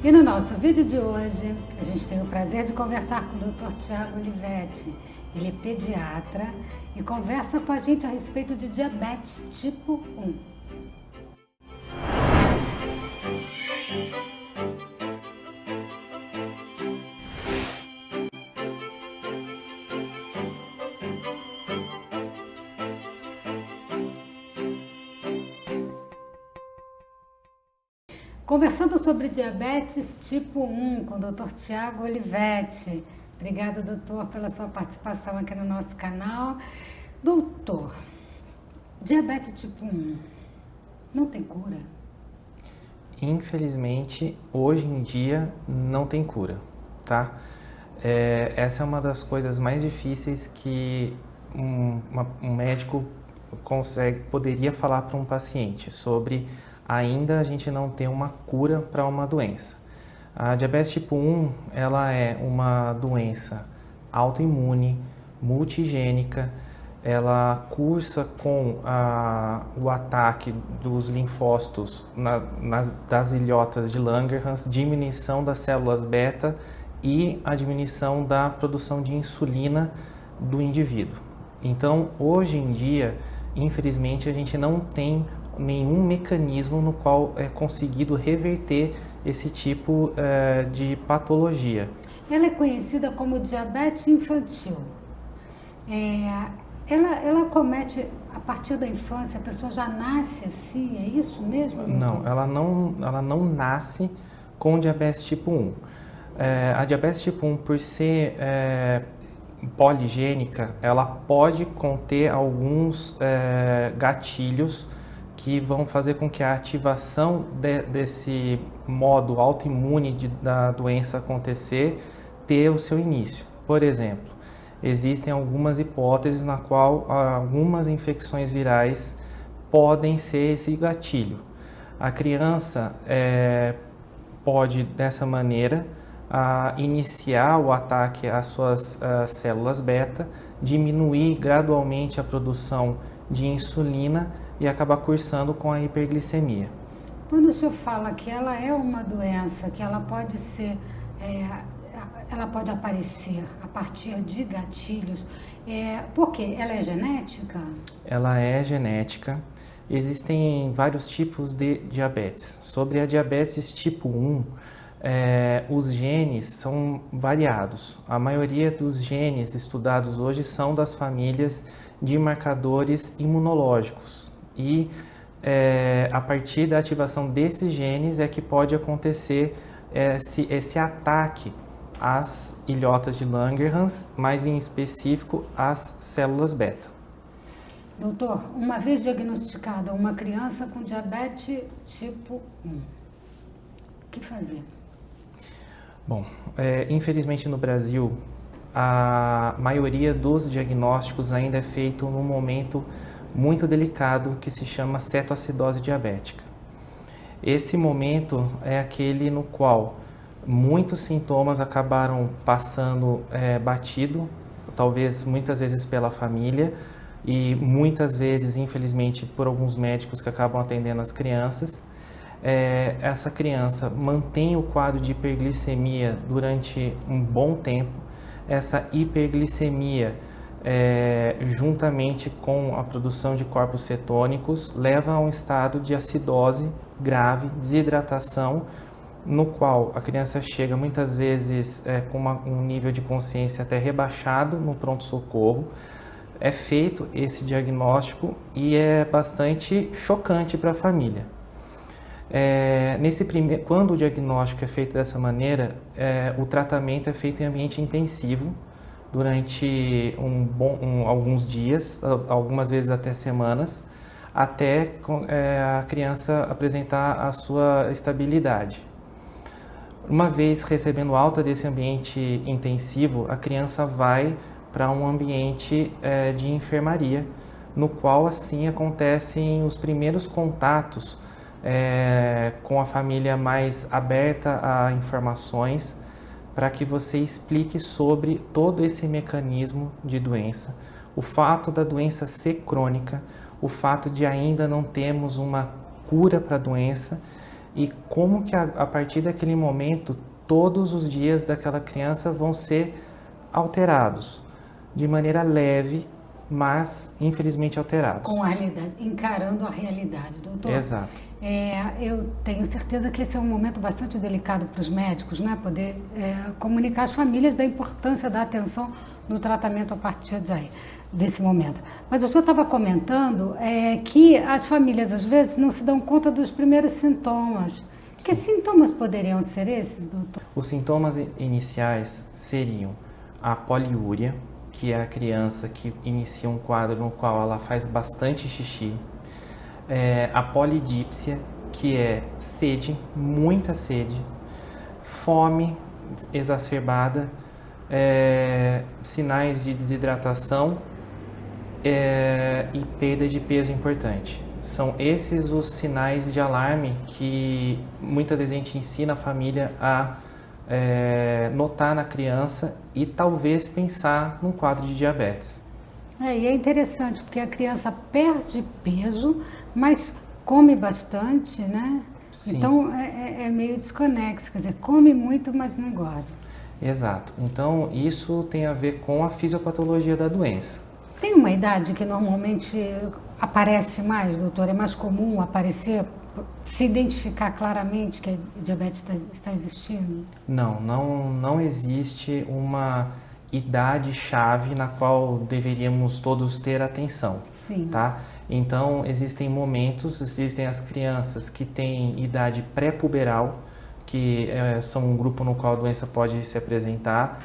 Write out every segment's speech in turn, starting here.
E no nosso vídeo de hoje, a gente tem o prazer de conversar com o Dr. Tiago Olivetti. Ele é pediatra e conversa com a gente a respeito de diabetes tipo 1. Conversando sobre diabetes tipo 1 com o Dr. Tiago Olivetti. Obrigada, doutor, pela sua participação aqui no nosso canal. Doutor, diabetes tipo 1 não tem cura? Infelizmente, hoje em dia não tem cura, tá? Essa é uma das coisas mais difíceis que um médico poderia falar para um paciente sobre ainda a gente não ter uma cura para uma doença. A diabetes tipo 1, ela é uma doença autoimune, multigênica, ela cursa com o ataque dos linfócitos das ilhotas de Langerhans, diminuição das células beta e a diminuição da produção de insulina do indivíduo. Então, hoje em dia, infelizmente, a gente não tem nenhum mecanismo no qual é conseguido reverter esse tipo de patologia. Ela é conhecida como diabetes infantil. Ela comete a partir da infância, a pessoa já nasce assim, é isso mesmo? Não, ela não nasce com diabetes tipo 1. A diabetes tipo 1, por ser poligênica, ela pode conter alguns gatilhos que vão fazer com que a ativação desse modo autoimune da doença acontecer ter o seu início. Por exemplo, existem algumas hipóteses na qual algumas infecções virais podem ser esse gatilho. A criança pode, dessa maneira, iniciar o ataque às suas células beta, diminuir gradualmente a produção de insulina e acabar cursando com a hiperglicemia. Quando o senhor fala que ela é uma doença, que ela pode ser, ela pode aparecer a partir de gatilhos, por quê? Ela é genética? Ela é genética. Existem vários tipos de diabetes. Sobre a diabetes tipo 1, os genes são variados. A maioria dos genes estudados hoje são das famílias de marcadores imunológicos. E a partir da ativação desses genes é que pode acontecer esse ataque às ilhotas de Langerhans, mais em específico às células beta. Doutor, uma vez diagnosticada uma criança com diabetes tipo 1, o que fazer? Bom, infelizmente no Brasil, a maioria dos diagnósticos ainda é feito num momento muito delicado que se chama cetoacidose diabética. Esse momento é aquele no qual muitos sintomas acabaram passando batido, talvez muitas vezes pela família e muitas vezes, infelizmente, por alguns médicos que acabam atendendo as crianças. Essa criança mantém o quadro de hiperglicemia durante um bom tempo. Essa hiperglicemia, juntamente com a produção de corpos cetônicos, leva a um estado de acidose grave, desidratação, no qual a criança chega muitas vezes com um nível de consciência até rebaixado no pronto-socorro. É feito esse diagnóstico e é bastante chocante para a família. Quando o diagnóstico é feito dessa maneira, o tratamento é feito em ambiente intensivo durante alguns dias, algumas vezes até semanas, até a criança apresentar a sua estabilidade. Uma vez recebendo alta desse ambiente intensivo, a criança vai para um ambiente de enfermaria, no qual assim acontecem os primeiros contatos com a família mais aberta a informações, para que você explique sobre todo esse mecanismo de doença, o fato da doença ser crônica, o fato de ainda não termos uma cura para a doença e como que a partir daquele momento todos os dias daquela criança vão ser alterados de maneira leve, mas infelizmente alterados. Com a realidade, encarando a realidade, doutor. Exato. Eu tenho certeza que esse é um momento bastante delicado para os médicos, né? Poder comunicar às famílias da importância da atenção no tratamento a partir desse momento. Mas o senhor estava comentando que as famílias às vezes não se dão conta dos primeiros sintomas. Que sintomas poderiam ser esses, doutor? Os sintomas iniciais seriam a poliúria, que é a criança que inicia um quadro no qual ela faz bastante xixi. A polidípsia, que é sede, muita sede, fome exacerbada, sinais de desidratação e perda de peso importante. São esses os sinais de alarme que muitas vezes a gente ensina a família a notar na criança e talvez pensar num quadro de diabetes. E é interessante porque a criança perde peso, mas come bastante, né? Sim. Então é meio desconexo, quer dizer, come muito, mas não engorda. Exato. Então isso tem a ver com a fisiopatologia da doença. Tem uma idade que normalmente aparece mais, doutor? É mais comum aparecer, se identificar claramente que a diabetes está existindo? Não existe uma idade-chave na qual deveríamos todos ter atenção. Sim. Tá? Então, existem momentos, existem as crianças que têm idade pré-puberal, que são um grupo no qual a doença pode se apresentar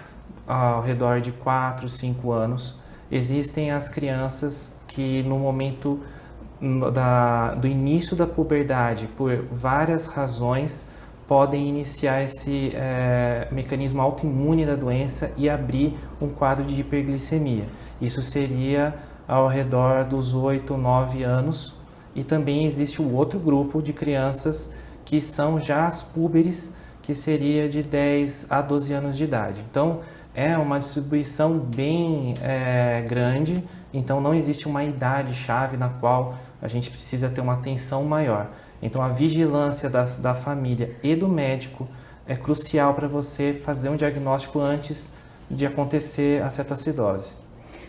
ao redor de 4, 5 anos. Existem as crianças que no momento do início da puberdade, por várias razões, podem iniciar esse mecanismo autoimune da doença e abrir um quadro de hiperglicemia. Isso seria ao redor dos 8, 9 anos. E também existe o outro grupo de crianças que são já as púberes, que seria de 10 a 12 anos de idade. Então, é uma distribuição bem grande, então não existe uma idade-chave na qual a gente precisa ter uma atenção maior. Então, a vigilância da família e do médico é crucial para você fazer um diagnóstico antes de acontecer a cetoacidose.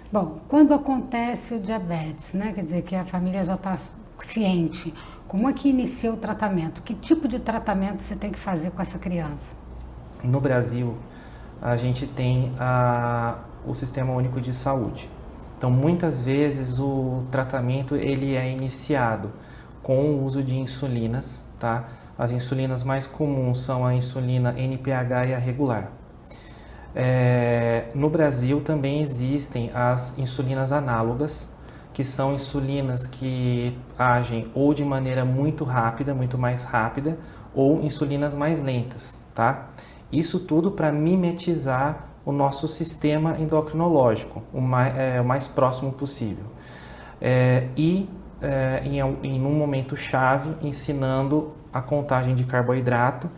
Bom, quando acontece o diabetes, né? Quer dizer que a família já está ciente, como é que inicia o tratamento? Que tipo de tratamento você tem que fazer com essa criança? No Brasil, a gente tem o Sistema Único de Saúde. Então, muitas vezes o tratamento ele é iniciado com o uso de insulinas, tá? As insulinas mais comuns são a insulina NPH e a regular. No Brasil também existem as insulinas análogas, que são insulinas que agem ou de maneira muito rápida, muito mais rápida, ou insulinas mais lentas, tá? Isso tudo para mimetizar o nosso sistema endocrinológico, o mais próximo possível. Em um momento chave, ensinando a contagem de carboidrato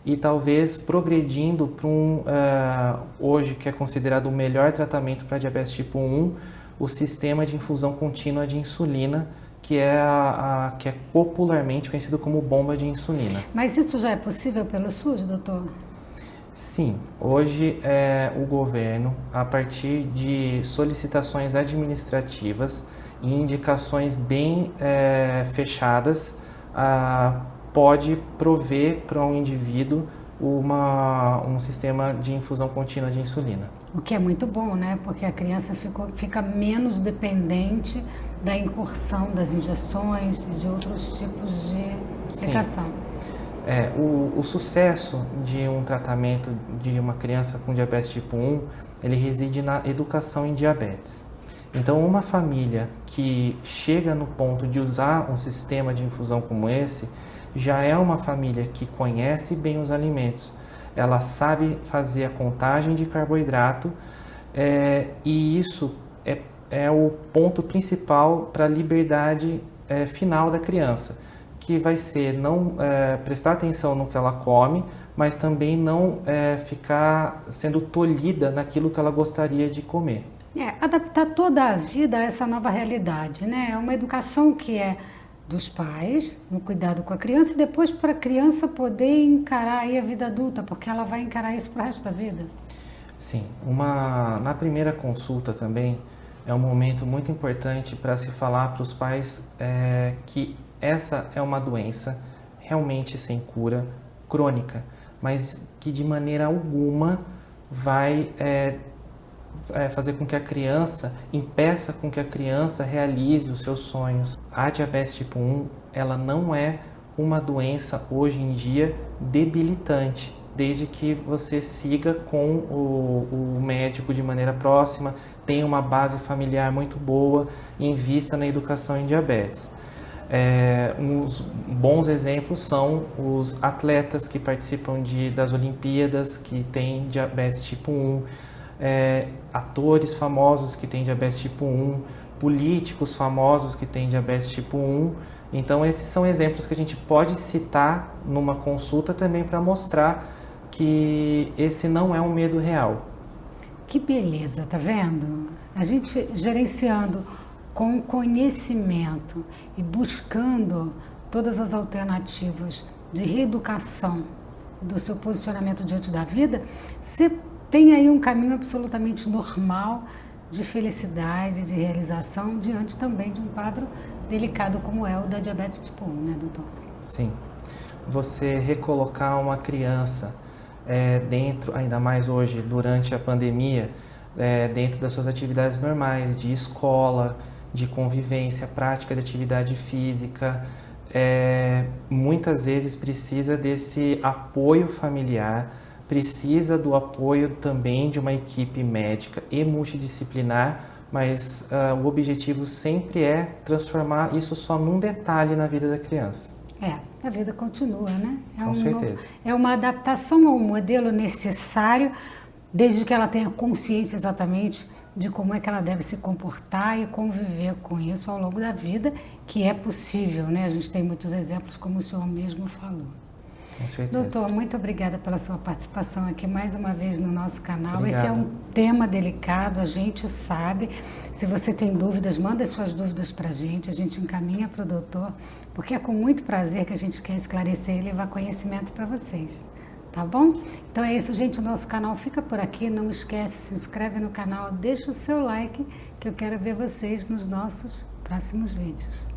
e talvez progredindo para hoje que é considerado o melhor tratamento para diabetes tipo 1, o sistema de infusão contínua de insulina, que é popularmente conhecido como bomba de insulina. Mas isso já é possível pelo SUS, doutor? Sim, hoje o governo, a partir de solicitações administrativas e indicações bem fechadas, pode prover para um indivíduo um sistema de infusão contínua de insulina. O que é muito bom, né? Porque a criança fica menos dependente da incursão das injeções e de outros tipos de aplicação. O sucesso de um tratamento de uma criança com diabetes tipo 1, ele reside na educação em diabetes. Então, uma família que chega no ponto de usar um sistema de infusão como esse, já é uma família que conhece bem os alimentos, ela sabe fazer a contagem de carboidrato e isso é o ponto principal para a liberdade final da criança, que vai ser não prestar atenção no que ela come, mas também não ficar sendo tolhida naquilo que ela gostaria de comer. Adaptar toda a vida a essa nova realidade, né? É uma educação que é dos pais, no cuidado com a criança, e depois para a criança poder encarar aí a vida adulta, porque ela vai encarar isso pro resto da vida. Sim, na primeira consulta também é um momento muito importante para se falar para os pais que essa é uma doença realmente sem cura, crônica, mas que de maneira alguma vai fazer com que a criança, impeça com que a criança realize os seus sonhos. A diabetes tipo 1, ela não é uma doença hoje em dia debilitante, desde que você siga com o médico de maneira próxima, tenha uma base familiar muito boa e invista na educação em diabetes. Uns bons exemplos são os atletas que participam das Olimpíadas, que têm diabetes tipo 1, atores famosos que têm diabetes tipo 1, políticos famosos que têm diabetes tipo 1. Então, esses são exemplos que a gente pode citar numa consulta também para mostrar que esse não é um medo real. Que beleza, tá vendo? A gente gerenciando com conhecimento e buscando todas as alternativas de reeducação do seu posicionamento diante da vida, você tem aí um caminho absolutamente normal de felicidade, de realização, diante também de um quadro delicado como é o da diabetes tipo 1, né, doutor? Sim. Você recolocar uma criança dentro, ainda mais hoje, durante a pandemia, dentro das suas atividades normais, de escola, de convivência, prática de atividade física, muitas vezes precisa desse apoio familiar, precisa do apoio também de uma equipe médica e multidisciplinar, mas o objetivo sempre é transformar isso só num detalhe na vida da criança. A vida continua, né? Com certeza. É uma adaptação ao modelo necessário, desde que ela tenha consciência exatamente de como é que ela deve se comportar e conviver com isso ao longo da vida, que é possível, né? A gente tem muitos exemplos, como o senhor mesmo falou. Com certeza. Doutor, muito obrigada pela sua participação aqui mais uma vez no nosso canal. Obrigado. Esse é um tema delicado, a gente sabe. Se você tem dúvidas, manda as suas dúvidas para a gente encaminha para o doutor, porque é com muito prazer que a gente quer esclarecer e levar conhecimento para vocês. Tá bom? Então é isso, gente. O nosso canal fica por aqui. Não esquece, se inscreve no canal, deixa o seu like, que eu quero ver vocês nos nossos próximos vídeos.